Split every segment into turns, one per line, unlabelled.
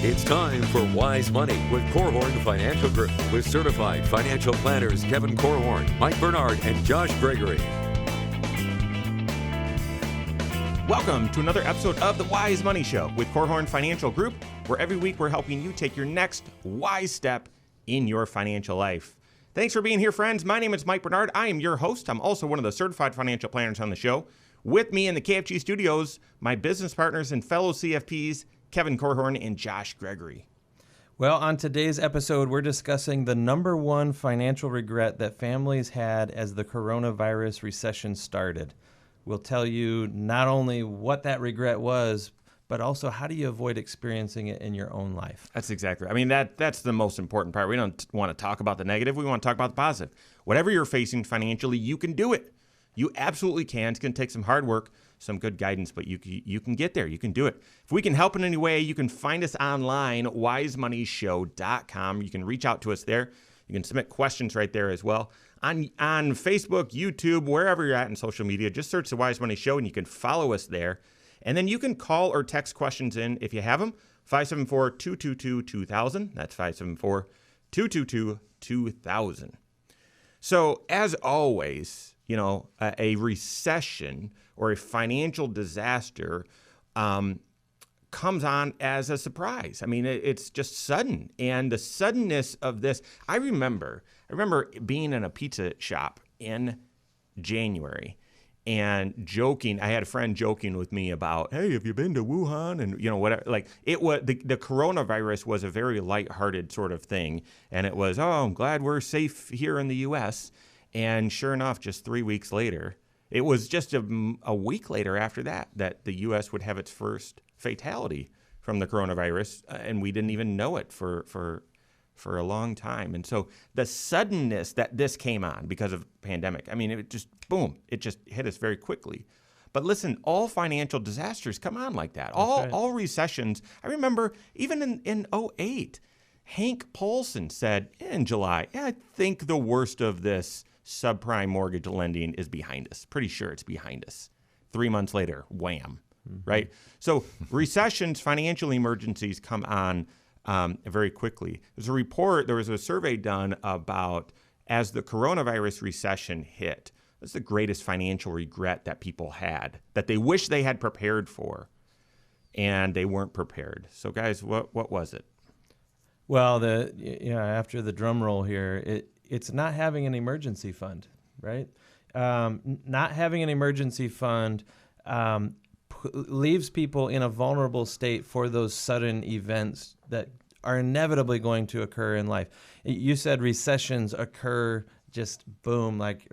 It's time for Wise Money with Korhorn Financial Group with certified financial planners Kevin Korhorn, Mike Bernard, and Josh Gregory.
Welcome to another episode of the Wise Money Show with Korhorn Financial Group, where every week we're helping you take your next wise step in your financial life. Thanks for being here, friends. My name is Mike Bernard. I am your host. I'm also one of the certified financial planners on the show. With me in the KFG studios, my business partners and fellow CFPs, Kevin Korhorn and Josh Gregory.
Well, on today's episode, we're discussing the number one financial regret that families had as the coronavirus recession started. We'll tell you not only what that regret was, but also how do you avoid experiencing it in your own life.
That's exactly right. I mean, that's the most important part. We don't want to talk about the negative. We want to talk about the positive. Whatever you're facing financially, you can do it. You absolutely can. It's going to take some hard work, some good guidance, but you can get there. You can do it. If we can help in any way, you can find us online, wisemoneyshow.com. You can reach out to us there. You can submit questions right there as well. On Facebook, YouTube, wherever you're at in social media, just search the Wise Money Show and you can follow us there. And then you can call or text questions in if you have them, 574-222-2000. That's 574-222-2000. So as always, you know, a recession or a financial disaster comes on as a surprise. I mean, it's just sudden. And the suddenness of this, I remember being in a pizza shop in January and joking. I had a friend joking with me about, hey, have you been to Wuhan? And, you know, whatever. Like, it was the coronavirus was a very lighthearted sort of thing. And it was, oh, I'm glad we're safe here in the U.S., and sure enough, just 3 weeks later, it was just a week later after that the U.S. would have its first fatality from the coronavirus, and we didn't even know it for a long time. And so the suddenness that this came on because of pandemic, I mean, it just, boom, it just hit us very quickly. But listen, all financial disasters come on like that. All recessions. I remember even in 2008, Hank Paulson said in July, I think the worst of this subprime mortgage lending is behind us. Pretty sure it's behind us. 3 months later, wham, right? So recessions, financial emergencies come on very quickly. There was a survey done about as the coronavirus recession hit, what's the greatest financial regret that people had, that they wish they had prepared for, and they weren't prepared. So guys, what was it?
Well, after the drum roll here, it's not having an emergency fund, right? Not having an emergency fund leaves people in a vulnerable state for those sudden events that are inevitably going to occur in life. You said recessions occur just boom, like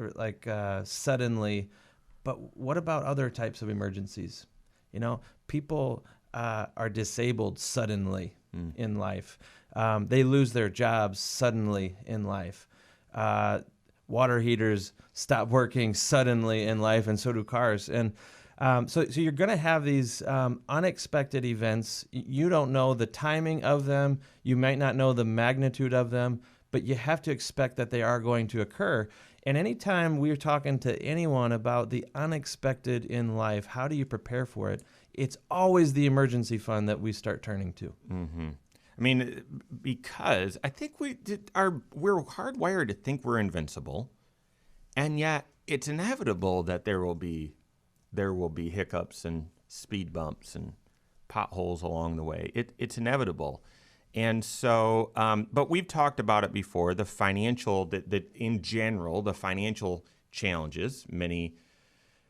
suddenly, but what about other types of emergencies? You know, people are disabled suddenly in life. They lose their jobs suddenly in life. Water heaters stop working suddenly in life, and so do cars. And so you're going to have these unexpected events. You don't know the timing of them. You might not know the magnitude of them, but you have to expect that they are going to occur. And anytime we're talking to anyone about the unexpected in life, how do you prepare for it? It's always the emergency fund that we start turning to.
Mm-hmm. I mean, because I think we're hardwired to think we're invincible, and yet it's inevitable that there will be hiccups and speed bumps and potholes along the way. It's inevitable, and so but we've talked about it before. The financial that in general, the financial challenges many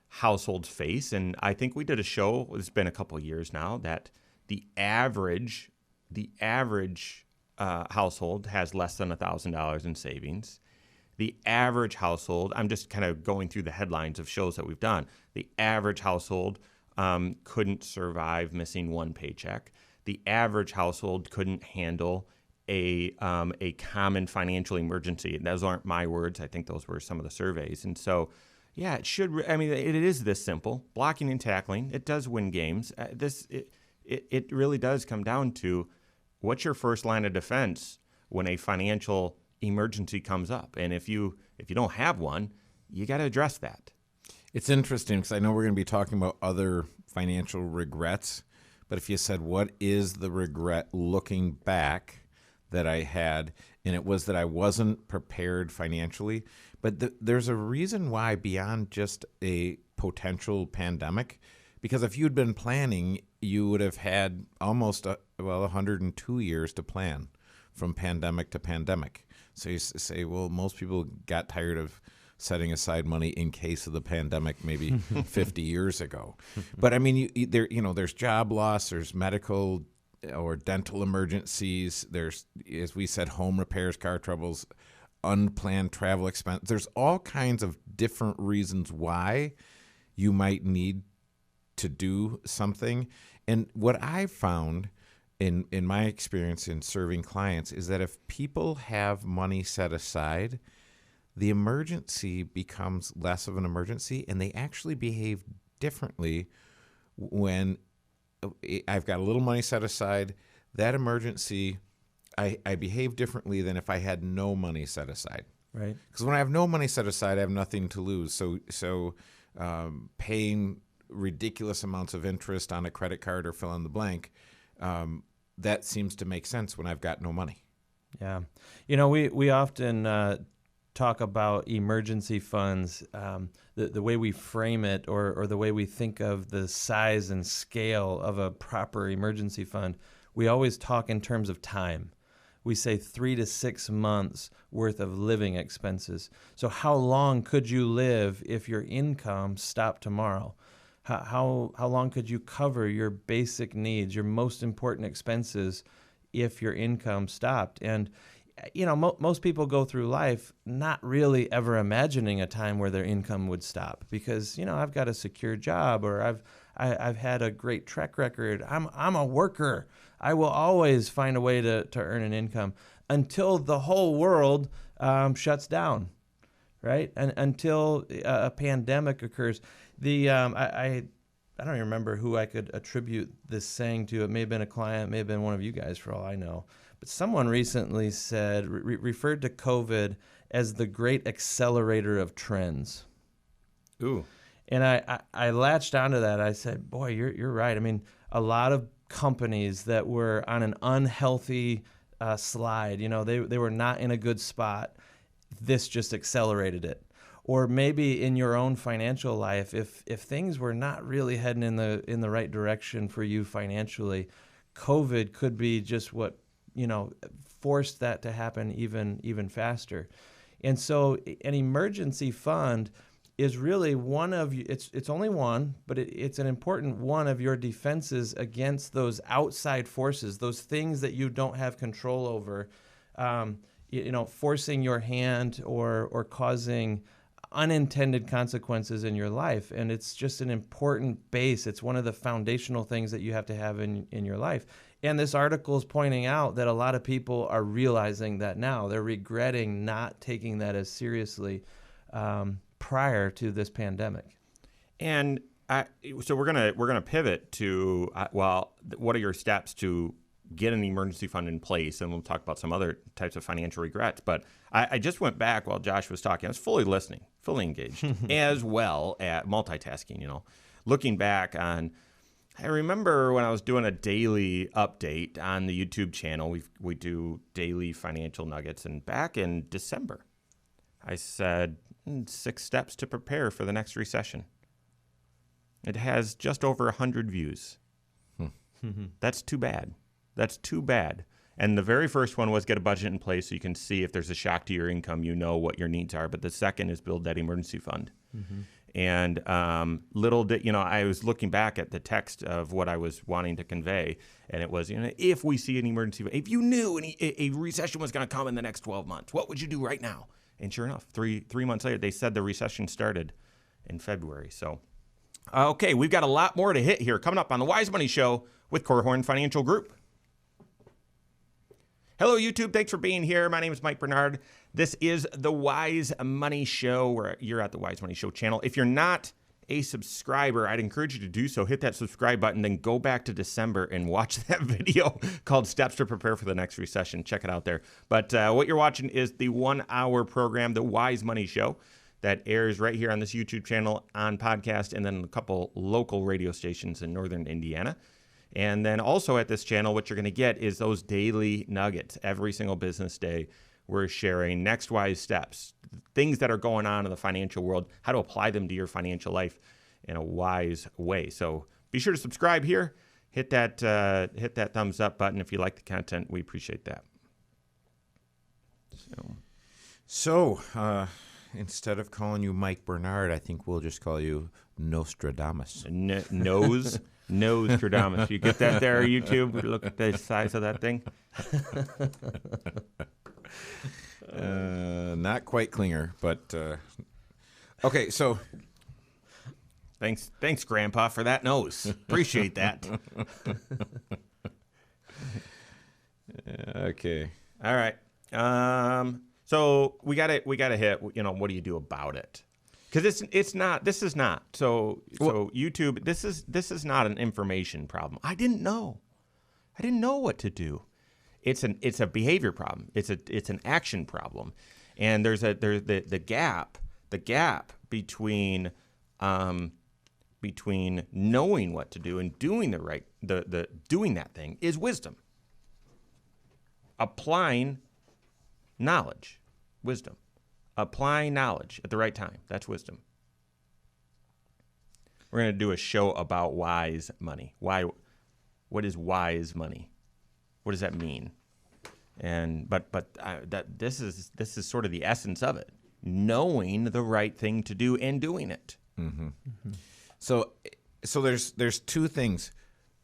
households face, and I think we did a show. It's been a couple of years now that the average household has less than $1,000 in savings. The average household, I'm just kind of going through the headlines of shows that we've done. The average household couldn't survive missing one paycheck. The average household couldn't handle a common financial emergency. Those aren't my words. I think those were some of the surveys. And so, yeah, it should. I mean, it is this simple. Blocking and tackling. It does win games. It really does come down to what's your first line of defense when a financial emergency comes up, and if you don't have one, you got to address that.
It's interesting because I know we're going to be talking about other financial regrets, But if you said, what is the regret looking back that I had? And it was that I wasn't prepared financially. But there's a reason why beyond just a potential pandemic, because if you'd been planning, you would have had almost 102 years to plan from pandemic to pandemic. So you say, well, most people got tired of setting aside money in case of the pandemic maybe 50 years ago. But I mean, there's job loss, there's medical or dental emergencies, there's, as we said, home repairs, car troubles, unplanned travel expense. There's all kinds of different reasons why you might need to do something. And what I've found in my experience in serving clients is that if people have money set aside, the emergency becomes less of an emergency, and they actually behave differently when I've got a little money set aside. That emergency, I behave differently than if I had no money set aside.
Right.
Because when I have no money set aside, I have nothing to lose. So paying ridiculous amounts of interest on a credit card or fill in the blank, that seems to make sense when I've got no money.
Yeah. We often talk about emergency funds, the way we frame it or the way we think of the size and scale of a proper emergency fund. We always talk in terms of time. We say 3 to 6 months worth of living expenses. So how long could you live if your income stopped tomorrow? How long could you cover your basic needs, your most important expenses, if your income stopped? And most people go through life not really ever imagining a time where their income would stop because I've got a secure job, or I've had a great track record. I'm a worker. I will always find a way to earn an income until the whole world shuts down, right? And until a pandemic occurs. I don't even remember who I could attribute this saying to. It may have been a client, may have been one of you guys, for all I know. But someone recently said, referred to COVID as the great accelerator of trends.
Ooh. And
I latched onto that. I said, boy, you're right. I mean, a lot of companies that were on an unhealthy slide, they were not in a good spot. This just accelerated it. Or maybe in your own financial life, if things were not really heading in the right direction for you financially, COVID could be just what forced that to happen even faster. And so an emergency fund is really one of it's only one, but it's an important one of your defenses against those outside forces, those things that you don't have control over, forcing your hand or causing unintended consequences in your life. And it's just an important base. It's one of the foundational things that you have to have in your life. And this article is pointing out that a lot of people are realizing that now. They're regretting not taking that as seriously prior to this pandemic.
And so we're gonna pivot to what are your steps to get an emergency fund in place, and we'll talk about some other types of financial regrets. But I just went back while Josh was talking. I was fully listening, fully engaged, as well at multitasking. Looking back on, I remember when I was doing a daily update on the YouTube channel. We do daily financial nuggets, and back in December, I said 6 steps to prepare for the next recession. It has just over 100 views. That's too bad. That's too bad. And the very first one was get a budget in place so you can see if there's a shock to your income, what your needs are. But the second is build that emergency fund. Mm-hmm. And I was looking back at the text of what I was wanting to convey, and it was, if we see an emergency, if you knew a recession was going to come in the next 12 months, what would you do right now? And sure enough, three months later, they said the recession started in February. So, okay, we've got a lot more to hit here coming up on the Wise Money Show with Korhorn Financial Group. Hello, YouTube. Thanks for being here. My name is Mike Bernard. This is the Wise Money Show, where you're at the Wise Money Show channel. If you're not a subscriber, I'd encourage you to do so. Hit that subscribe button, then go back to December and watch that video called Steps to Prepare for the Next Recession. Check it out there. But what you're watching is the 1-hour program, the Wise Money Show, that airs right here on this YouTube channel on podcast, and then a couple local radio stations in northern Indiana. And then also at this channel, what you're going to get is those daily nuggets. Every single business day, we're sharing next wise steps, things that are going on in the financial world, how to apply them to your financial life in a wise way. So be sure to subscribe here. Hit that thumbs up button if you like the content. We appreciate that.
So instead of calling you Mike Bernard, I think we'll just call you Nostradamus.
Nostradamus. You get that there, YouTube? Look at the size of that thing.
Not quite Klinger, but okay. So
thanks, Grandpa, for that nose. Appreciate that.
Okay.
All right. So we gotta hit. What do you do about it? Because it's not. This is not. So YouTube. This is not an information problem. I didn't know what to do. It's a behavior problem. It's an action problem, and there's the gap between knowing what to do and doing doing that thing is wisdom. Applying knowledge, wisdom. Applying knowledge at the right time. That's wisdom. We're going to do a show about wise money. What is wise money? What does that mean? This is sort of the essence of it. Knowing the right thing to do and doing it.
Mm-hmm. Mm-hmm. So there's two things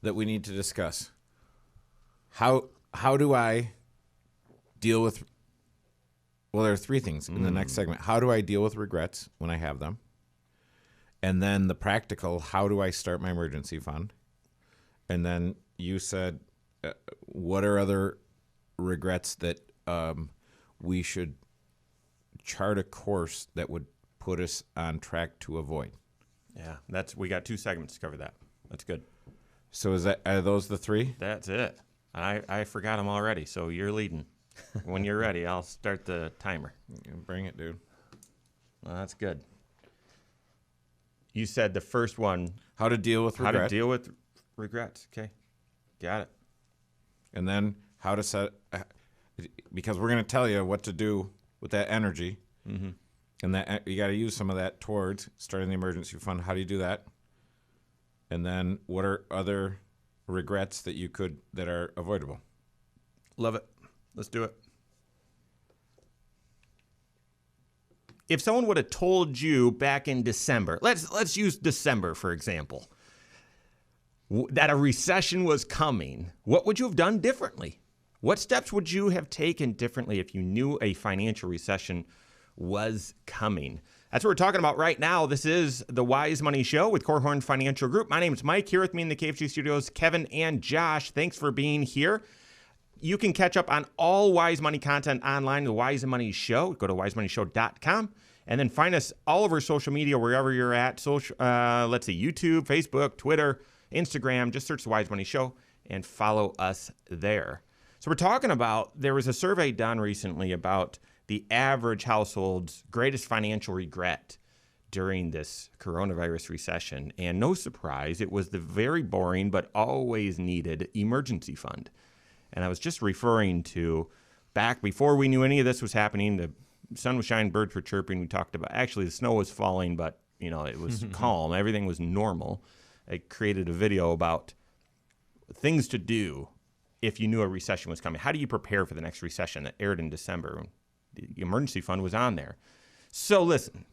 that we need to discuss. How do I deal with? Well, there are three things in the next segment. How do I deal with regrets when I have them? And then the practical, how do I start my emergency fund? And then you said, what are other regrets that we should chart a course that would put us on track to avoid?
Yeah, we got 2 segments to cover that. That's good.
So are those the 3?
That's it. I forgot them already, so you're leading. When you're ready, I'll start the timer.
Bring it, dude.
Well, that's good. You said the first one.
How to deal with regret.
How to deal with regrets. Okay. Got it.
And then how to set, because we're going to tell you what to do with that energy. Mm-hmm. And that you got to use some of that towards starting the emergency fund. How do you do that? And then what are other regrets that are avoidable?
Love it. Let's do it. If someone would have told you back in December, let's use December for example, that a recession was coming, what would you have done differently? What steps would you have taken differently if you knew a financial recession was coming? That's what we're talking about right now. This is the Wise Money Show with Korhorn Financial Group. My name is Mike. Here with me in the KFG studios, Kevin and Josh. Thanks for being here. You can catch up on all Wise Money content online, the Wise Money Show. Go to wisemoneyshow.com and then find us all over social media, wherever you're at. Let's see, YouTube, Facebook, Twitter, Instagram. Just search the Wise Money Show and follow us there. So we're talking about, there was a survey done recently about the average household's greatest financial regret during this coronavirus recession. And no surprise, it was the very boring but always needed emergency fund. And I was just referring to back before we knew any of this was happening, the sun was shining, birds were chirping. We talked about, actually the snow was falling, but it was calm. Everything was normal. I created a video about things to do if you knew a recession was coming. How do you prepare for the next recession? That aired in December. The emergency fund was on there. So listen,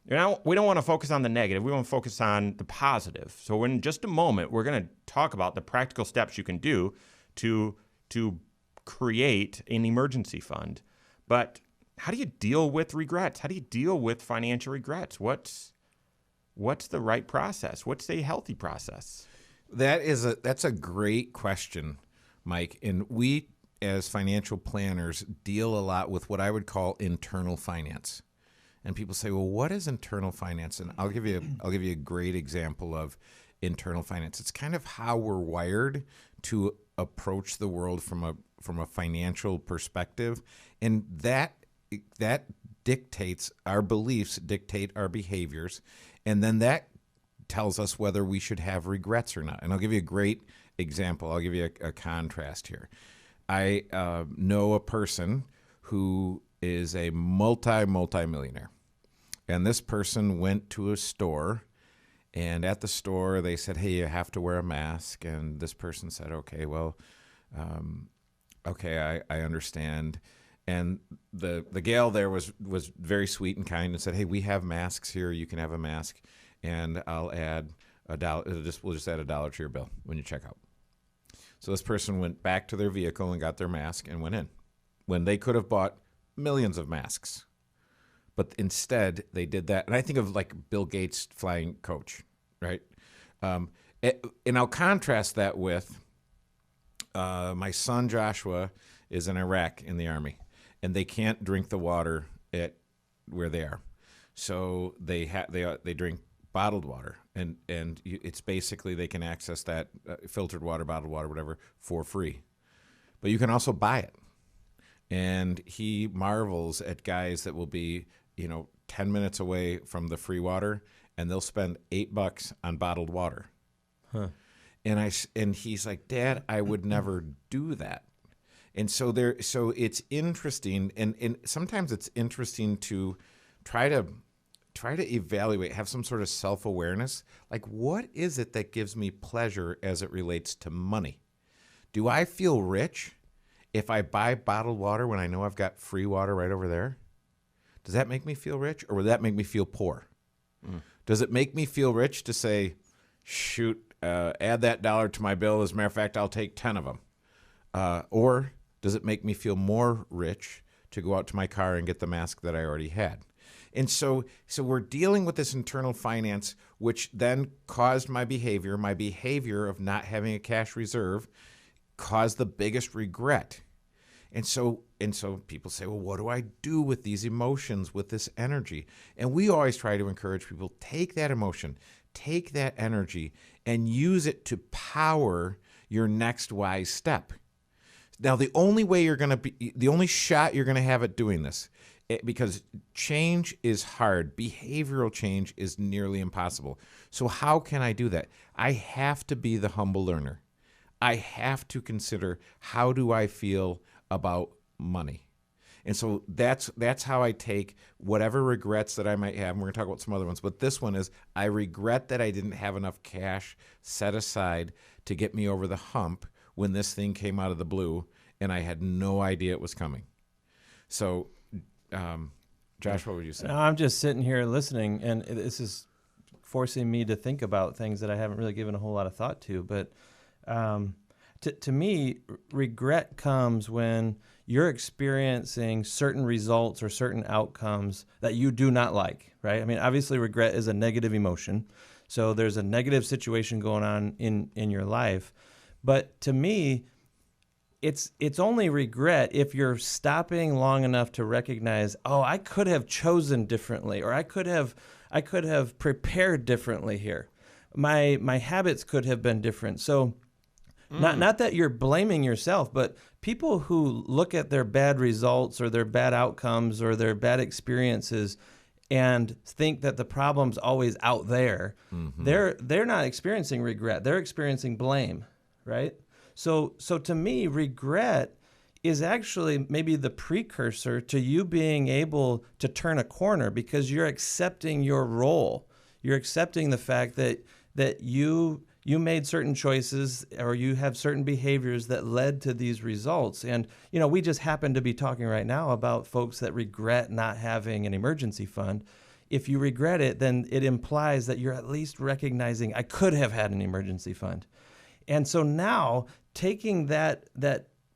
we don't want to focus on the negative. We want to focus on the positive. So in just a moment, we're going to talk about the practical steps you can do to create an emergency fund. But how do you deal with regrets? How do you deal with financial regrets? What's the right process? What's a healthy process?
That's a great question, Mike. And we, as financial planners, deal a lot with what I would call internal finance. And people say, well, what is internal finance? And I'll give you a great example of internal finance. It's kind of how we're wired to approach the world from a financial perspective, and that dictates our beliefs, dictate our behaviors, and then that tells us whether we should have regrets or not. And I'll give you a great example. I'll give you a contrast here. I know a person who is a multi-millionaire. And this person went to a store, and at the store they said, hey, you have to wear a mask. And this person said, okay, well, okay, I understand. And the gal there was very sweet and kind and said, hey, we have masks here. You can have a mask, and I'll add $1. We'll just add $1 to your bill when you check out. So this person went back to their vehicle and got their mask and went in, when they could have bought millions of masks. But instead, they did that. And I think of like Bill Gates flying coach, right? And I'll contrast that with my son Joshua is in Iraq in the Army, and they can't drink the water at where they are. So they drink bottled water, and it's basically they can access that filtered water, bottled water, whatever, for free. But you can also buy it. And he marvels at guys that will be, 10 minutes away from the free water, and they'll spend $8 on bottled water.
Huh.
And he's like, Dad, I would never do that. And so it's interesting, and sometimes it's interesting to try to evaluate, have some sort of self-awareness. Like, what is it that gives me pleasure as it relates to money? Do I feel rich if I buy bottled water when I know I've got free water right over there? Does that make me feel rich, or would that make me feel poor? Does it make me feel rich to say, shoot, add that $1 to my bill? As a matter of fact, I'll take 10 of them. Or does it make me feel more rich to go out to my car and get the mask that I already had? And so we're dealing with this internal finance, which then caused my behavior of not having a cash reserve caused the biggest regret. And so people say, well, what do I do with these emotions, with this energy? And we always try to encourage people, take that emotion, take that energy, and use it to power your next wise step. Now, the only shot you're going to have at doing this, because change is hard, behavioral change is nearly impossible. So how can I do that? I have to be the humble learner. I have to consider, how do I feel about money? And so that's how I take whatever regrets that I might have. And we're going to talk about some other ones. But this one is, I regret that I didn't have enough cash set aside to get me over the hump when this thing came out of the blue and I had no idea it was coming. So, Josh, what would you say?
No, I'm just sitting here listening, and this is forcing me to think about things that I haven't really given a whole lot of thought to. But to me, regret comes when you're experiencing certain results or certain outcomes that you do not like, right? I mean, obviously, regret is a negative emotion. So there's a negative situation going on in your life. But to me, it's only regret if you're stopping long enough to recognize, oh, I could have chosen differently, or I could have prepared differently here. My habits could have been different. So not that you're blaming yourself, but people who look at their bad results or their bad outcomes or their bad experiences and think that the problem's always out there, they're not experiencing regret. They're experiencing blame, right? So to me, regret is actually maybe the precursor to you being able to turn a corner, because you're accepting your role. You're accepting the fact that you made certain choices, or you have certain behaviors that led to these results. And, we just happen to be talking right now about folks that regret not having an emergency fund. If you regret it, then it implies that you're at least recognizing, I could have had an emergency fund. And so now taking that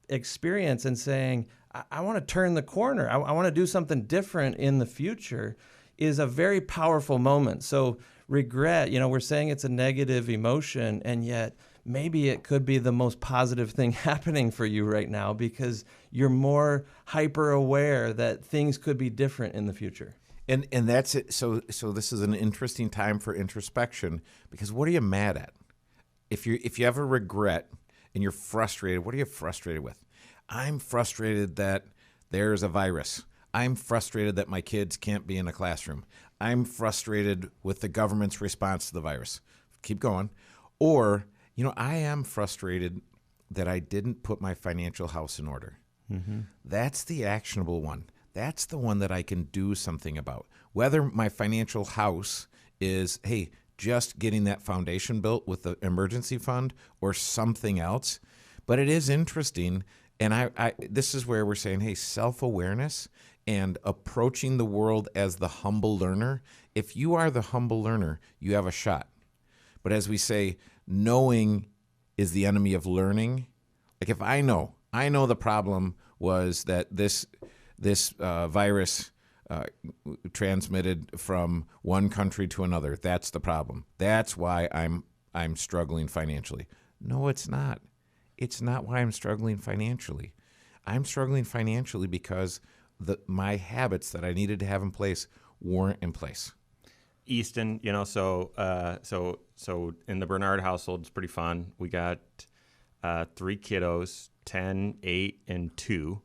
experience and saying, I want to turn the corner, I want to do something different in the future, is a very powerful moment. So regret, we're saying it's a negative emotion, and yet maybe it could be the most positive thing happening for you right now, because you're more hyper aware that things could be different in the future.
And that's it. So this is an interesting time for introspection, because what are you mad at? If you have a regret and you're frustrated, what are you frustrated with? I'm frustrated that there's a virus. I'm frustrated that my kids can't be in a classroom. I'm frustrated with the government's response to the virus. Keep going. Or, I am frustrated that I didn't put my financial house in order. Mm-hmm. That's the actionable one. That's the one that I can do something about. Whether my financial house is, hey, just getting that foundation built with the emergency fund or something else. But it is interesting. And I this is where we're saying, hey, self-awareness and approaching the world as the humble learner. If you are the humble learner, you have a shot. But as we say, knowing is the enemy of learning. Like if I know the problem was that this virus transmitted from one country to another. That's the problem. That's why I'm struggling financially. No, it's not. It's not why I'm struggling financially. I'm struggling financially because my habits that I needed to have in place weren't in place.
Easton, so in the Bernard household, it's pretty fun. We got 3 kiddos, 10, 8, and 2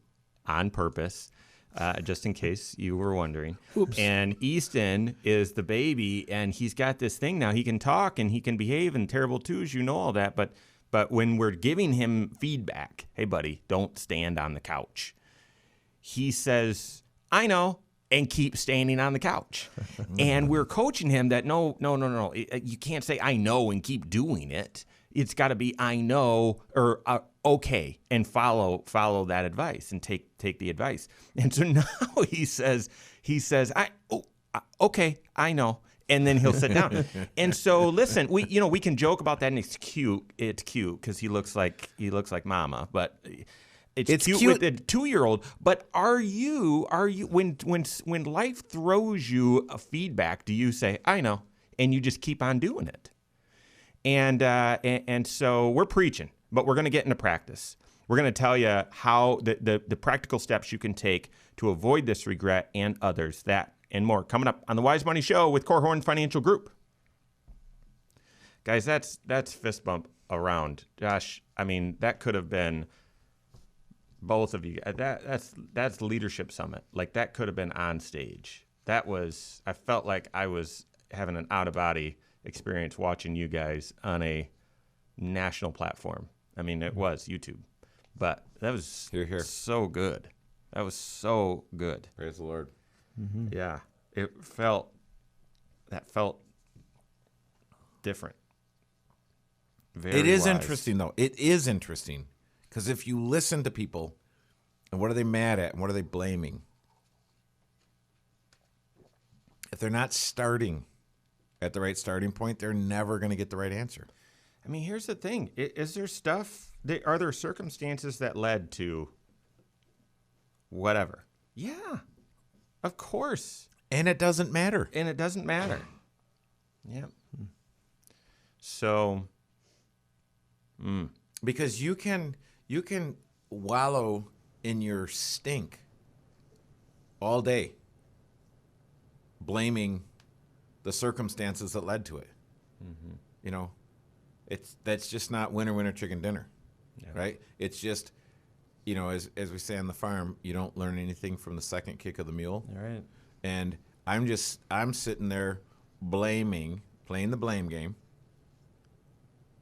on purpose. Just in case you were wondering.
Oops.
And Easton is the baby, and he's got this thing now. He can talk and he can behave, and terrible twos, all that. But when we're giving him feedback, hey, buddy, don't stand on the couch. He says, I know, and keep standing on the couch. And we're coaching him that no. You can't say I know and keep doing it. It's got to be I know or okay, and follow that advice and take the advice. And so now he says okay, I know, and then he'll sit down. And so listen, we can joke about that, and it's cute. It's cute because he looks like mama, but it's cute with a 2-year-old. But are you when life throws you a feedback, do you say I know and you just keep on doing it? And so we're preaching, but we're going to get into practice. We're going to tell you how the practical steps you can take to avoid this regret and others, that and more. Coming up on the Wise Money Show with Korhorn Financial Group. Guys, that's fist bump around. Josh, I mean, that could have been both of you. That's Leadership Summit. Like, that could have been on stage. I felt like I was having an out-of-body experience watching you guys on a national platform. I mean, it was YouTube, but that was
Here.
So good. That was so good.
Praise the Lord.
Mm-hmm.
Yeah, it felt different. Very
It is
wise.
interesting, though. It is interesting because if you listen to people, and what are they mad at, and what are they blaming? If they're not starting at the right starting point, they're never going to get the right answer.
I mean, here's the thing. Is there stuff, are there circumstances that led to whatever? Yeah, of course.
And it doesn't matter.
Yeah. So,
Because you can wallow in your stink all day, blaming the circumstances that led to it. Mm-hmm. That's just not winner chicken dinner, right? It's just, as we say on the farm, you don't learn anything from the second kick of the mule.
All right.
And I'm sitting there playing the blame game,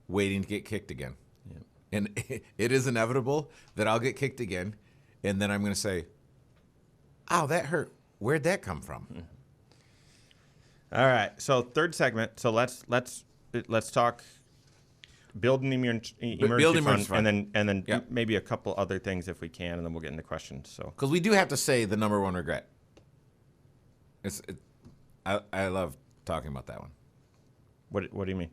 waiting to get kicked again.
Yeah.
And it is inevitable that I'll get kicked again, and then I'm going to say, "Ow, that hurt. Where'd that come from?"
Mm-hmm. All right. So third segment. So let's talk building emergency fund, and then
Yep.
maybe a couple other things if we can, and then we'll get into questions. So
Because we do have to say the number one regret. I love talking about that one.
what do you mean?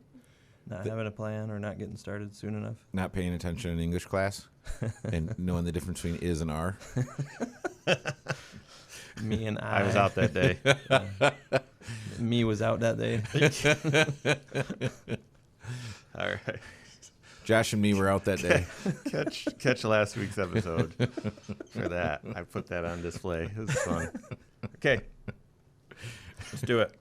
Not having a plan or not getting started soon enough.
Not paying attention in English class and knowing the difference between is and are.
Me and
I was out that day.
Me was out that day.
All right.
Josh and me were out that day.
Catch last week's episode for that. I put that on display. It was fun. Okay. Let's do it.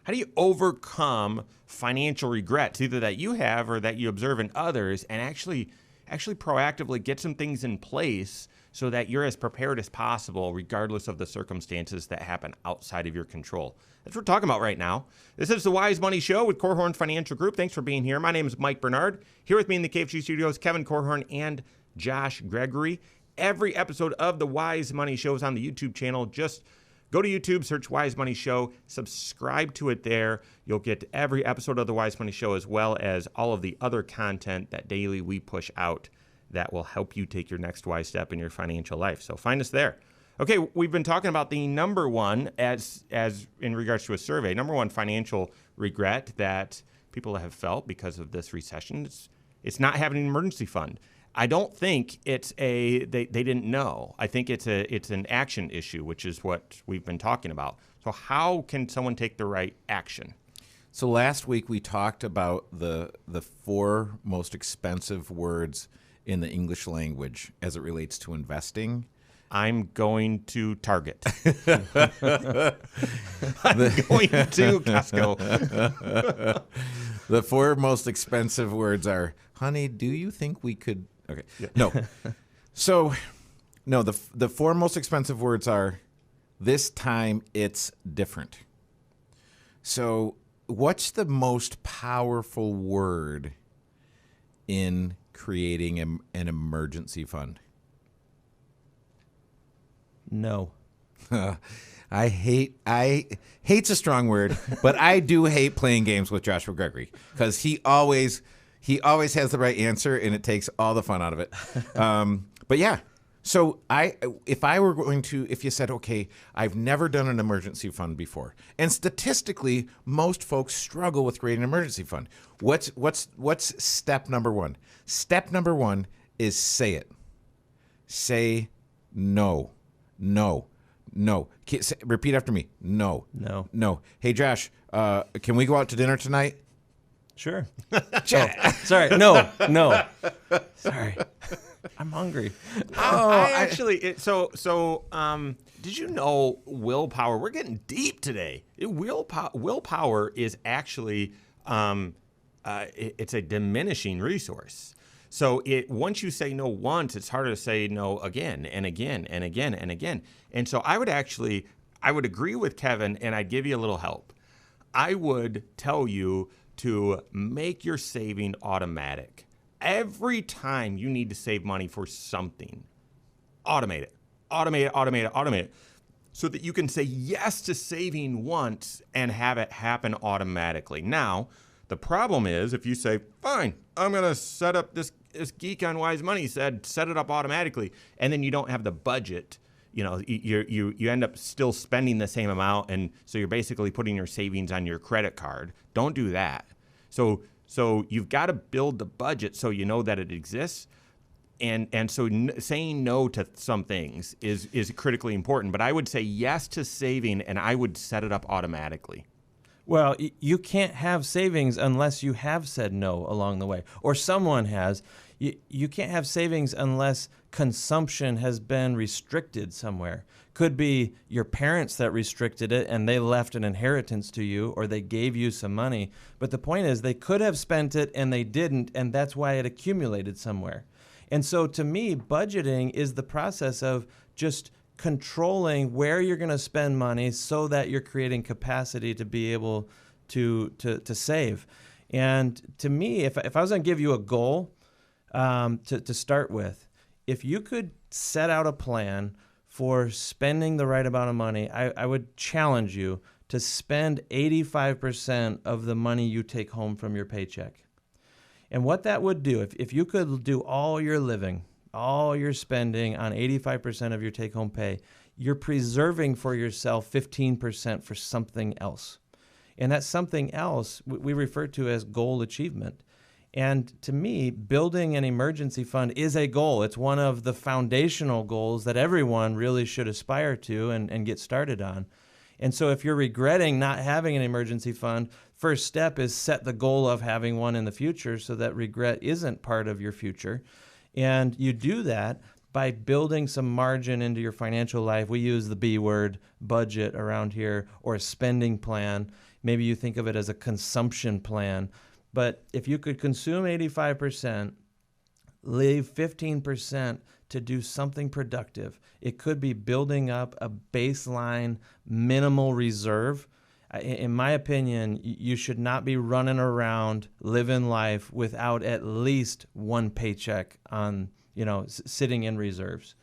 How do you overcome financial regrets, either that you have or that you observe in others, and actually actually proactively get some things in place so that you're as prepared as possible, regardless of the circumstances that happen outside of your control. That's what we're talking about right now. This is the Wise Money Show with Korhorn Financial Group. Thanks for being here. My name is Mike Bernard. Here with me in the KFG studios, Kevin Korhorn and Josh Gregory. Every episode of the Wise Money Show is on the YouTube channel. Just go to YouTube, search Wise Money Show, subscribe to it there. You'll get every episode of the Wise Money Show as well as all of the other content that daily we push out that will help you take your next wise step in your financial life. So find us there. Okay, we've been talking about the number one, as in regards to a survey, number one financial regret that people have felt because of this recession. It's not having an emergency fund. I don't think it's they didn't know. I think it's an action issue, which is what we've been talking about. So how can someone take the right action?
So last week we talked about the 4 most expensive words in the English language as it relates to investing.
I'm going to Target. I'm going to Costco.
The 4 most expensive words are, honey, do you think we could... Okay. Yeah. No. So, no, the 4 most expensive words are, this time it's different. So what's the most powerful word in creating an emergency fund?
No.
Hate's a strong word, but I do hate playing games with Joshua Gregory because he always has the right answer and it takes all the fun out of it. But yeah, so if you said, okay, I've never done an emergency fund before, and statistically, most folks struggle with creating an emergency fund. What's step number 1? Step number 1 is say it. Say no. No. No. Repeat after me. No.
No.
No. Hey, Josh, can we go out to dinner tonight?
Sure. Sorry. No. Sorry. I'm hungry.
Did you know willpower? We're getting deep today. Willpower is actually, it's a diminishing resource. So once you say no once, it's harder to say no again and again and again and again. And so I would agree with Kevin, and I'd give you a little help. I would tell you to make your saving automatic. Every time you need to save money for something, automate it. Automate it, automate it, automate it. So that you can say yes to saving once and have it happen automatically. Now, the problem is if you say, fine, I'm going to set up this geek on Wise Money said, set it up automatically, and then you don't have the budget, you end up still spending the same amount, and so you're basically putting your savings on your credit card. Don't do that. So you've got to build the budget so you know that it exists, and so saying no to some things is critically important. But I would say yes to saving, and I would set it up automatically.
Well, you can't have savings unless you have said no along the way, or someone has. You can't have savings unless consumption has been restricted somewhere. Could be your parents that restricted it and they left an inheritance to you, or they gave you some money. But the point is they could have spent it and they didn't, and that's why it accumulated somewhere. And so to me, budgeting is the process of just controlling where you're going to spend money so that you're creating capacity to be able to save. And to me, if I was going to give you a goal to start with, if you could set out a plan for spending the right amount of money, I would challenge you to spend 85% of the money you take home from your paycheck. And what that would do, if you could do all your living, all your spending on 85% of your take-home pay, you're preserving for yourself 15% for something else. And that something else we refer to as goal achievement. And to me, building an emergency fund is a goal. It's one of the foundational goals that everyone really should aspire to and get started on. And so if you're regretting not having an emergency fund, first step is set the goal of having one in the future so that regret isn't part of your future. And you do that by building some margin into your financial life. We use the B word, budget, around here, or a spending plan. Maybe you think of it as a consumption plan. But if you could consume 85%, leave 15% to do something productive. It could be building up a baseline minimal reserve. In my opinion, you should not be running around living life without at least one paycheck on, sitting in reserves.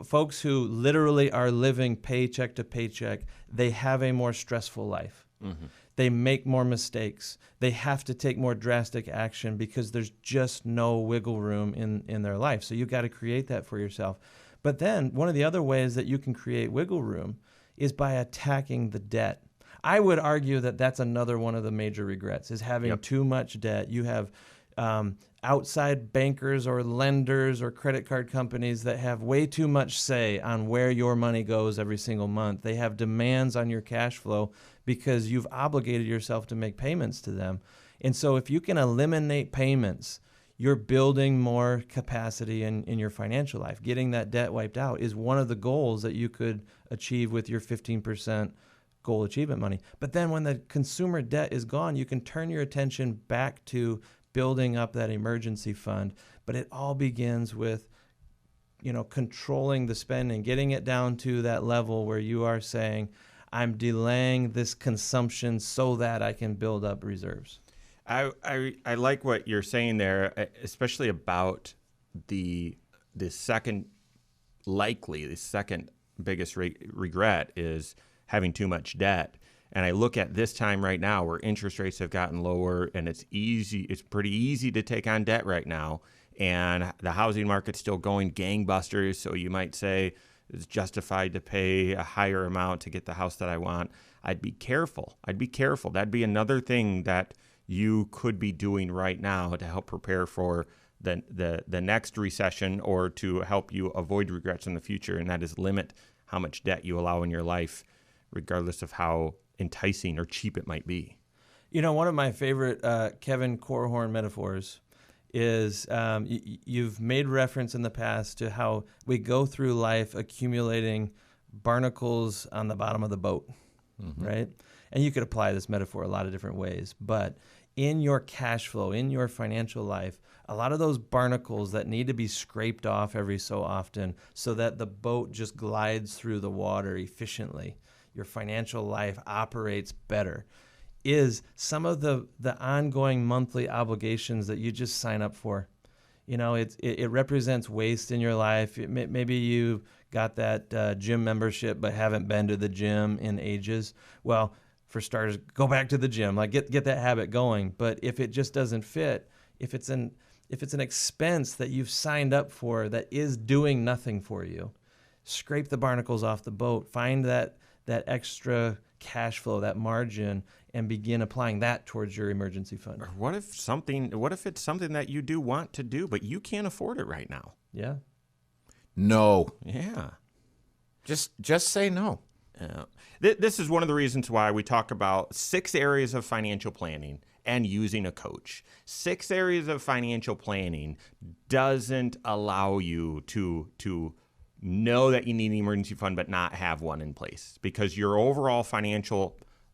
Folks who literally are living paycheck to paycheck, they have a more stressful life. Mm-hmm. They make more mistakes. They have to take more drastic action because there's just no wiggle room in their life. So you've got to create that for yourself. But then one of the other ways that you can create wiggle room is by attacking the debt. I would argue that that's another one of the major regrets, is having too much debt. You have outside bankers or lenders or credit card companies that have way too much say on where your money goes every single month. They have demands on your cash flow because you've obligated yourself to make payments to them. And so if you can eliminate payments, you're building more capacity in your financial life. Getting that debt wiped out is one of the goals that you could achieve with your 15% goal achievement money. But then when the consumer debt is gone, you can turn your attention back to building up that emergency fund. But it all begins with, controlling the spending, getting it down to that level where you are saying, I'm delaying this consumption so that I can build up reserves.
I like what you're saying there, especially about the second biggest regret is having too much debt. And I look at this time right now where interest rates have gotten lower and it's pretty easy to take on debt right now. And the housing market's still going gangbusters. So you might say it's justified to pay a higher amount to get the house that I want. I'd be careful. That'd be another thing that you could be doing right now to help prepare for the next recession or to help you avoid regrets in the future. And that is limit how much debt you allow in your life, regardless of how enticing or cheap it might be.
One of my favorite Kevin Corhorn metaphors is you've made reference in the past to how we go through life accumulating barnacles on the bottom of the boat, right? And you could apply this metaphor a lot of different ways, but in your cash flow, in your financial life, a lot of those barnacles that need to be scraped off every so often so that the boat just glides through the water efficiently, your financial life operates better, is some of the ongoing monthly obligations that you just sign up for. It represents waste in your life. Maybe you got that gym membership but haven't been to the gym in ages. Well, for starters, go back to the gym. Like get that habit going. But if it just doesn't fit, if it's an expense that you've signed up for that is doing nothing for you, scrape the barnacles off the boat. Find that extra cash flow, that margin, and begin applying that towards your emergency fund.
Or what if it's something that you do want to do, but you can't afford it right now?
Yeah.
No.
Yeah.
Just say no.
This is one of the reasons why we talk about 6 areas of financial planning and using a coach. 6 areas of financial planning doesn't allow you to know that you need an emergency fund but not have one in place, because your overall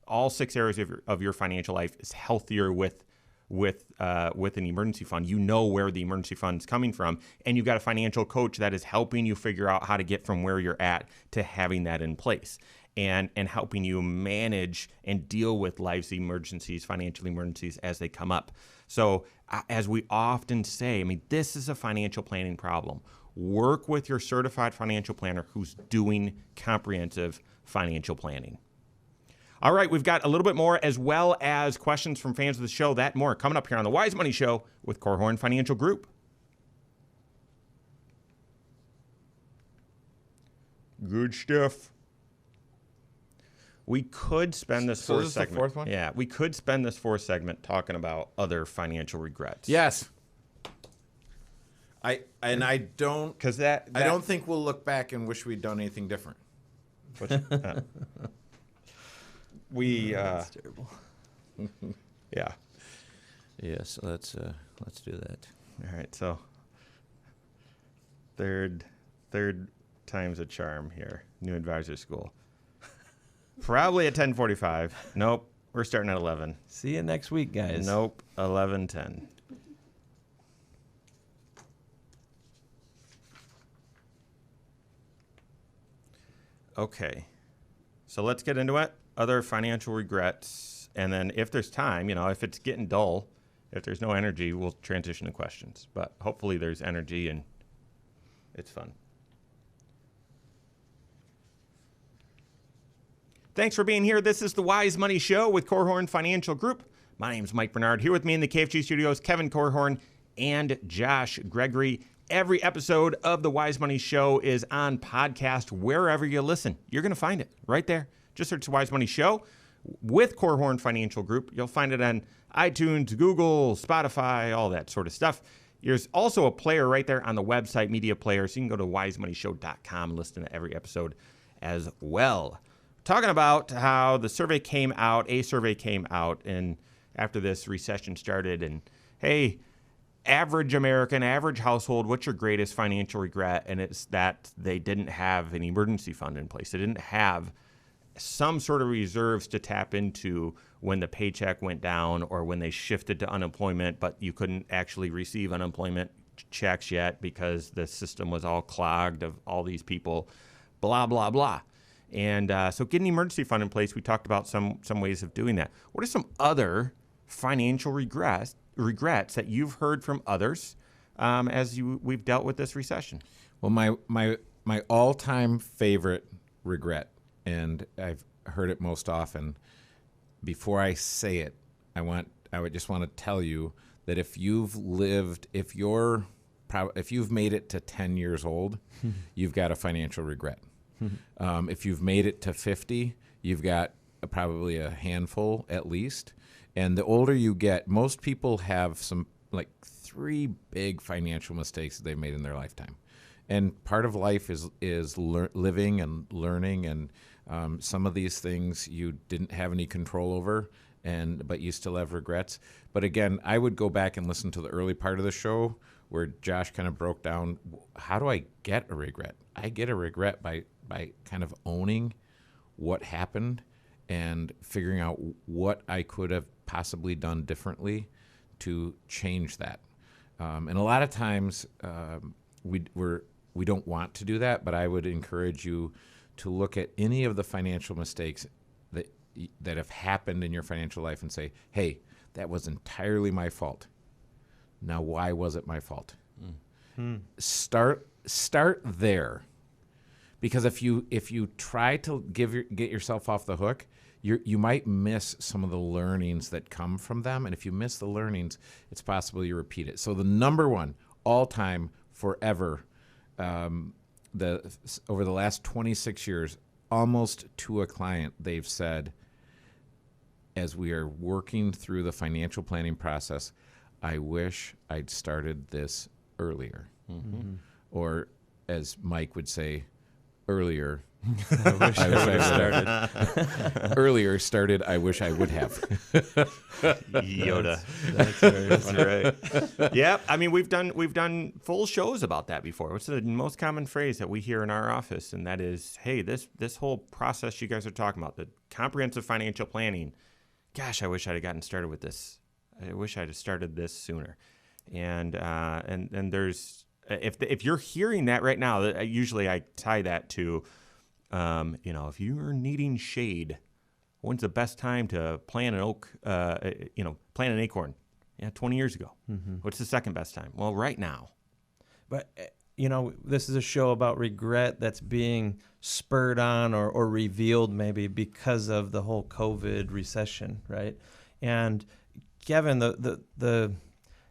all 6 areas of your financial life is healthier with an emergency fund. You know where the emergency fund is coming from, and you've got a financial coach that is helping you figure out how to get from where you're at to having that in place, and helping you manage and deal with life's emergencies, financial emergencies as they come up. So as we often say, this is a financial planning problem. Work with your certified financial planner who's doing comprehensive financial planning. All right, we've got a little bit more, as well as questions from fans of the show. That and more coming up here on the Wise Money Show with Corhorn Financial Group. Good stuff. We could spend this fourth segment.
The fourth one?
Yeah, we could spend this fourth segment talking about other financial regrets.
Yes. I don't think we'll look back and wish we'd done anything different.
That's terrible.
Yeah.
Yes, let's do that.
All right, so third time's a charm here. New advisor school. Probably at 10:45. Nope, we're starting at 11.
See you next week, guys.
Nope, 11:10. Okay. So let's get into it. Other financial regrets. And then if there's time, if it's getting dull, if there's no energy, we'll transition to questions. But hopefully there's energy and it's fun. Thanks for being here. This is the Wise Money Show with Korhorn Financial Group. My name's Mike Bernard. Here with me in the KFG studios, Kevin Korhorn and Josh Gregory. Every episode of the Wise Money Show is on podcast wherever you listen. You're going to find it right there. Just search the Wise Money Show with Korhorn Financial Group. You'll find it on iTunes, Google, Spotify, all that sort of stuff. There's also a player right there on the website, media player, so you can go to wisemoneyshow.com and listen to every episode as well. Talking about how a survey came out, and after this recession started, and hey, average American, average household, what's your greatest financial regret? And it's that they didn't have an emergency fund in place. They didn't have some sort of reserves to tap into when the paycheck went down or when they shifted to unemployment, but you couldn't actually receive unemployment checks yet because the system was all clogged of all these people, blah, blah, blah. And so getting an emergency fund in place, we talked about some ways of doing that. What are some other financial regrets that you've heard from others we've dealt with this recession?
Well, my all-time favorite regret, and I've heard it most often. Before I say it, I would just want to tell you that if you've made it to 10 years old, you've got a financial regret. If you've made it to 50, you've got probably a handful at least. And the older you get, most people have some like 3 big financial mistakes that they've made in their lifetime. And part of life is living and learning, and some of these things you didn't have any control over, but you still have regrets. But again, I would go back and listen to the early part of the show where Josh kind of broke down, how do I get a regret? I get a regret by kind of owning what happened and figuring out what I could have possibly done differently to change that. And a lot of times we don't want to do that, but I would encourage you to look at any of the financial mistakes that have happened in your financial life and say, hey, that was entirely my fault. Now, why was it my fault? Start there. Because if you try to get yourself off the hook, you might miss some of the learnings that come from them. And if you miss the learnings, it's possible you repeat it. So the number one, all time, forever, over the last 26 years, almost to a client, they've said, as we are working through the financial planning process, I wish I'd started this earlier. Mm-hmm. Or as Mike would say, earlier. I wish I started. Earlier started, I wish I would have.
Yoda. That's very funny. Right. Yeah, I mean, we've done full shows about that before. What's the most common phrase that we hear in our office? And that is, hey, this whole process you guys are talking about, the comprehensive financial planning, gosh, I wish I'd have gotten started with this. I wish I'd have started this sooner. And there's, if you're hearing that right now, usually I tie that to, if you're needing shade, when's the best time to plant plant an acorn? Yeah, 20 years ago. Mm-hmm. What's the second best time? Well, right now.
But, this is a show about regret that's being spurred on or revealed maybe because of the whole COVID recession, right? And Kevin, the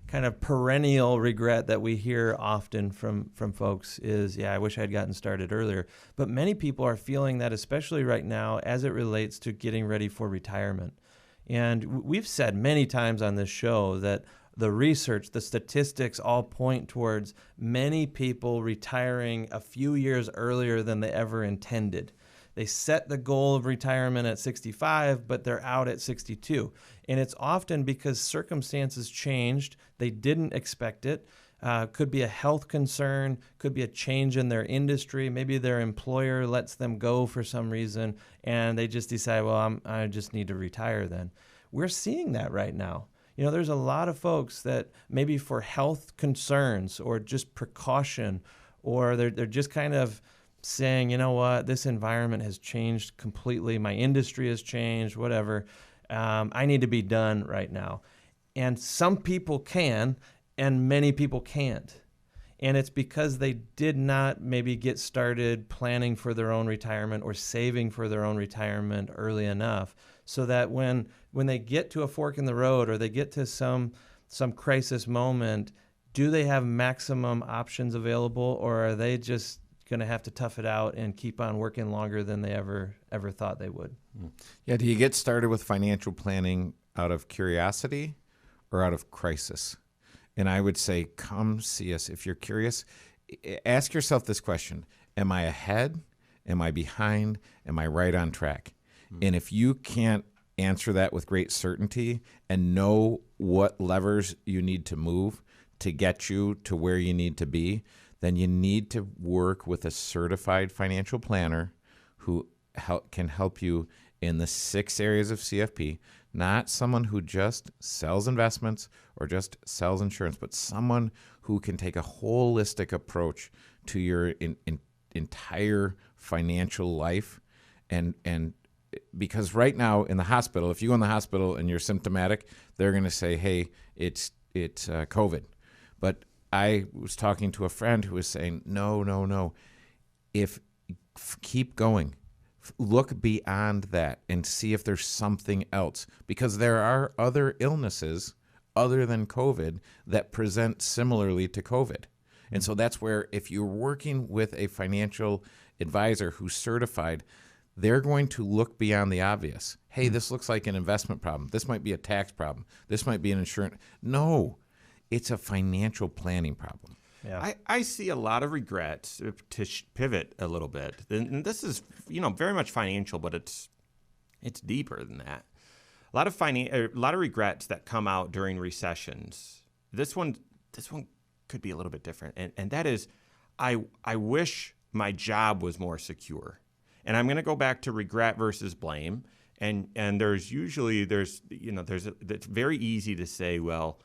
kind of perennial regret that we hear often from folks is, I wish I'd gotten started earlier. But many people are feeling that, especially right now, as it relates to getting ready for retirement. And we've said many times on this show that the research, the statistics all point towards many people retiring a few years earlier than they ever intended. They set the goal of retirement at 65, but they're out at 62. And it's often because circumstances changed. They didn't expect it. Could be a health concern, could be a change in their industry. Maybe their employer lets them go for some reason, and they just decide, I just need to retire then. We're seeing that right now. There's a lot of folks that maybe for health concerns or just precaution, or they're just kind of saying, you know what, this environment has changed completely. My industry has changed, whatever. I need to be done right now. And some people can, and many people can't. And it's because they did not maybe get started planning for their own retirement or saving for their own retirement early enough, so that when they get to a fork in the road or they get to some crisis moment, do they have maximum options available, or are they just going to have to tough it out and keep on working longer than they ever thought they would?
Yeah, do you get started with financial planning out of curiosity or out of crisis? And I would say, come see us. If you're curious, ask yourself this question: am I ahead? Am I behind? Am I right on track? And if you can't answer that with great certainty and know what levers you need to move to get you to where you need to be, then you need to work with a certified financial planner who can help you in the 6 areas of CFP, not someone who just sells investments or just sells insurance, but someone who can take a holistic approach to your entire financial life. And because right now in the hospital, if you go in the hospital and you're symptomatic, they're going to say, hey, it's COVID. But I was talking to a friend who was saying, no. Keep going. Look beyond that and see if there's something else, because there are other illnesses other than COVID that present similarly to COVID. And so that's where, if you're working with a financial advisor who's certified, they're going to look beyond the obvious. Hey, this looks like an investment problem. This might be a tax problem. This might be an insurance. No, it's a financial planning problem.
Yeah.
I see a lot of regrets, to pivot a little bit. And this is, very much financial, but it's deeper than that. A lot of regrets that come out during recessions. This one could be a little bit different, and that is, I wish my job was more secure. And I'm going to go back to regret versus blame. And it's very easy to say, well,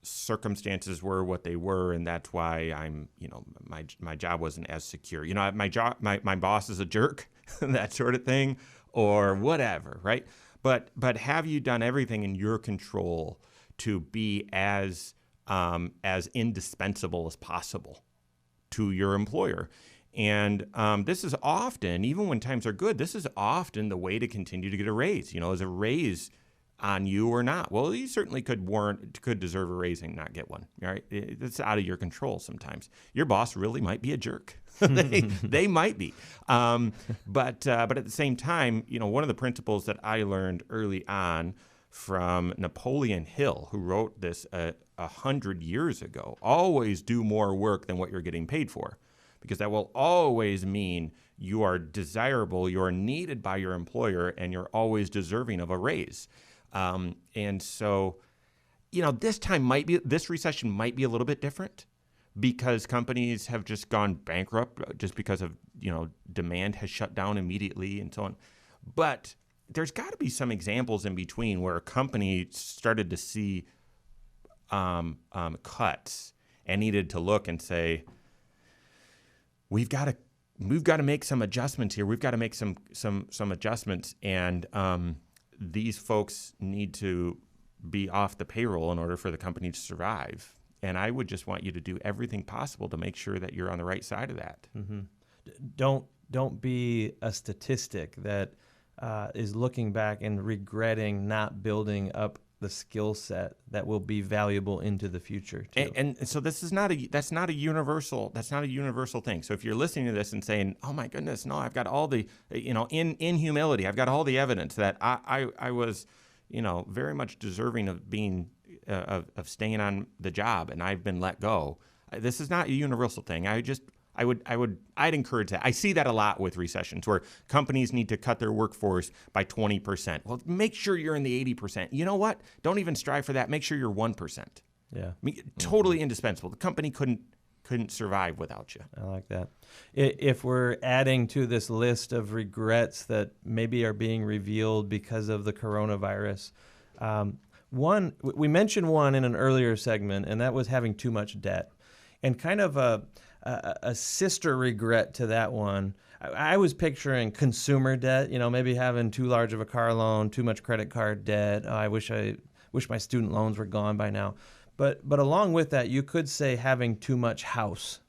circumstances were what they were, and that's why my job wasn't as secure. My boss is a jerk, that sort of thing, or whatever, right? But have you done everything in your control to be as indispensable as possible to your employer? And this is often, even when times are good, this is often the way to continue to get a raise. Is a raise on you or not? Well, you certainly could deserve a raise and not get one. Right? It's out of your control sometimes. Your boss really might be a jerk. they might be. But at the same time, one of the principles that I learned early on from Napoleon Hill, who wrote this 100 years ago: always do more work than what you're getting paid for, because that will always mean you are desirable, you are needed by your employer, and you're always deserving of a raise. And so, this recession might be a little bit different, because companies have just gone bankrupt just because of, demand has shut down immediately and so on. But there's got to be some examples in between where a company started to see cuts and needed to look and say, we've got to make some adjustments here. We've got to make some adjustments, and these folks need to be off the payroll in order for the company to survive. And I would just want you to do everything possible to make sure that you're on the right side of that.
Mm-hmm. Don't be a statistic that is looking back and regretting not building up the skill set that will be valuable into the future too.
And so this is that's not a universal thing. So if you're listening to this and saying, "Oh my goodness, no, I've got all the in humility, I've got all the evidence that I was very much deserving of being of staying on the job, and I've been let go." This is not a universal thing. I'd encourage that. I see that a lot with recessions where companies need to cut their workforce by 20%. Well, make sure you're in the 80%. You know what? Don't even strive for that. Make sure you're 1%.
Yeah.
Totally indispensable. The company couldn't survive without you.
I like that. If we're adding to this list of regrets that maybe are being revealed because of the coronavirus, we mentioned one in an earlier segment, and that was having too much debt. And kind of a sister regret to that one. I was picturing consumer debt, maybe having too large of a car loan, too much credit card debt. Oh, I wish my student loans were gone by now. But along with that, you could say having too much house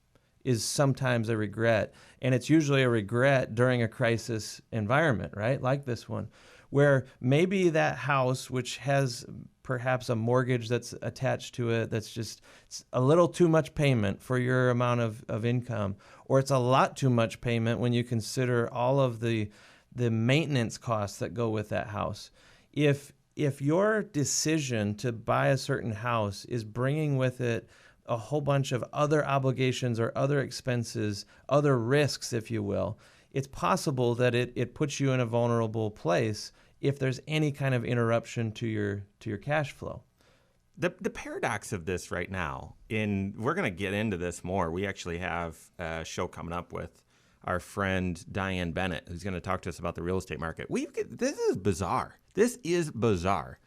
is sometimes a regret. And it's usually a regret during a crisis environment, right? Like this one, where maybe that house, which has perhaps a mortgage that's attached to it, that's just it's a little too much payment for your amount of income, or it's a lot too much payment when you consider all of the maintenance costs that go with that house. If your decision to buy a certain house is bringing with it a whole bunch of other obligations or other expenses, other risks, if you will, it's possible that it puts you in a vulnerable place if there's any kind of interruption to your cash flow.
The paradox of this right now, we're going to get into this more. We actually have a show coming up with our friend Diane Bennett, who's going to talk to us about the real estate market. This is bizarre. This is bizarre.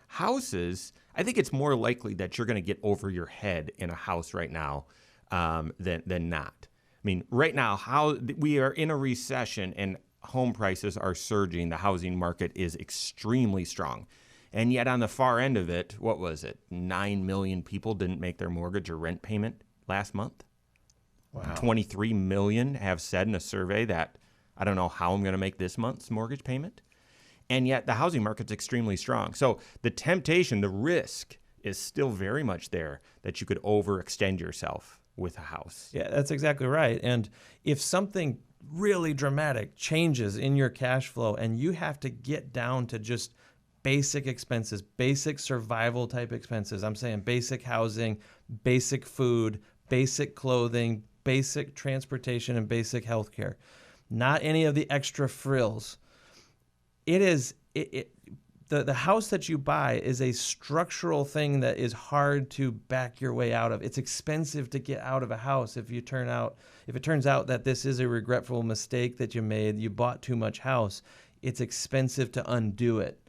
Houses, I think it's more likely that you're going to get over your head in a house right now than not. I mean, right now, we are in a recession and home prices are surging. The housing market is extremely strong. And yet on the far end of it, what was it? 9 million people didn't make their mortgage or rent payment last month. Wow. 23 million have said in a survey that I don't know how I'm going to make this month's mortgage payment. And yet the housing market's extremely strong. So the temptation, the risk is still very much there that you could overextend yourself with a house.
Yeah, that's exactly right. And if something really dramatic changes in your cash flow and you have to get down to just basic expenses, basic survival type expenses, I'm saying basic housing, basic food, basic clothing, basic transportation, and basic health care, not any of the extra frills. The house that you buy is a structural thing that is hard to back your way out of. It's expensive to get out of a house if it turns out that this is a regretful mistake that you made, you bought too much house, it's expensive to undo it.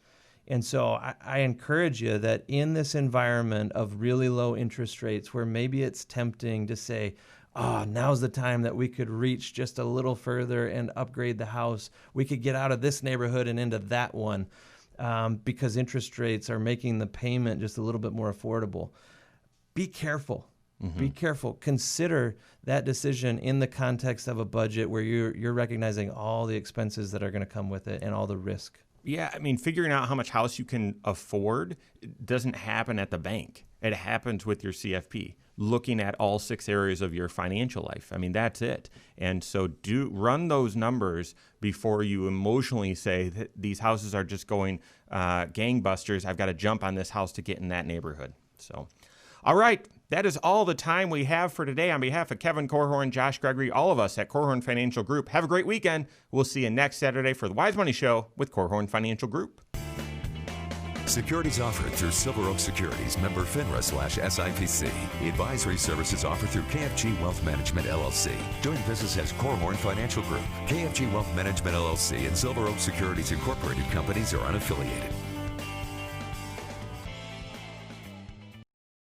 And so I encourage you that in this environment of really low interest rates where maybe it's tempting to say, now's the time that we could reach just a little further and upgrade the house. We could get out of this neighborhood and into that one because interest rates are making the payment just a little bit more affordable. Be careful. Mm-hmm. Be careful. Consider that decision in the context of a budget where you're recognizing all the expenses that are going to come with it and all the risk.
Yeah, I mean, figuring out how much house you can afford doesn't happen at the bank. It happens with your CFP, looking at all 6 areas of your financial life. I mean, that's it. And so run those numbers before you emotionally say that these houses are just going gangbusters. I've got to jump on this house to get in that neighborhood. So, all right, that is all the time we have for today. On behalf of Kevin Korhorn, Josh Gregory, all of us at Korhorn Financial Group, have a great weekend. We'll see you next Saturday for the Wise Money Show with Korhorn Financial Group.
Securities offered through Silver Oak Securities, member FINRA/SIPC. Advisory services offered through KFG Wealth Management, LLC. Doing business as Korhorn Financial Group. KFG Wealth Management, LLC and Silver Oak Securities Incorporated companies are unaffiliated.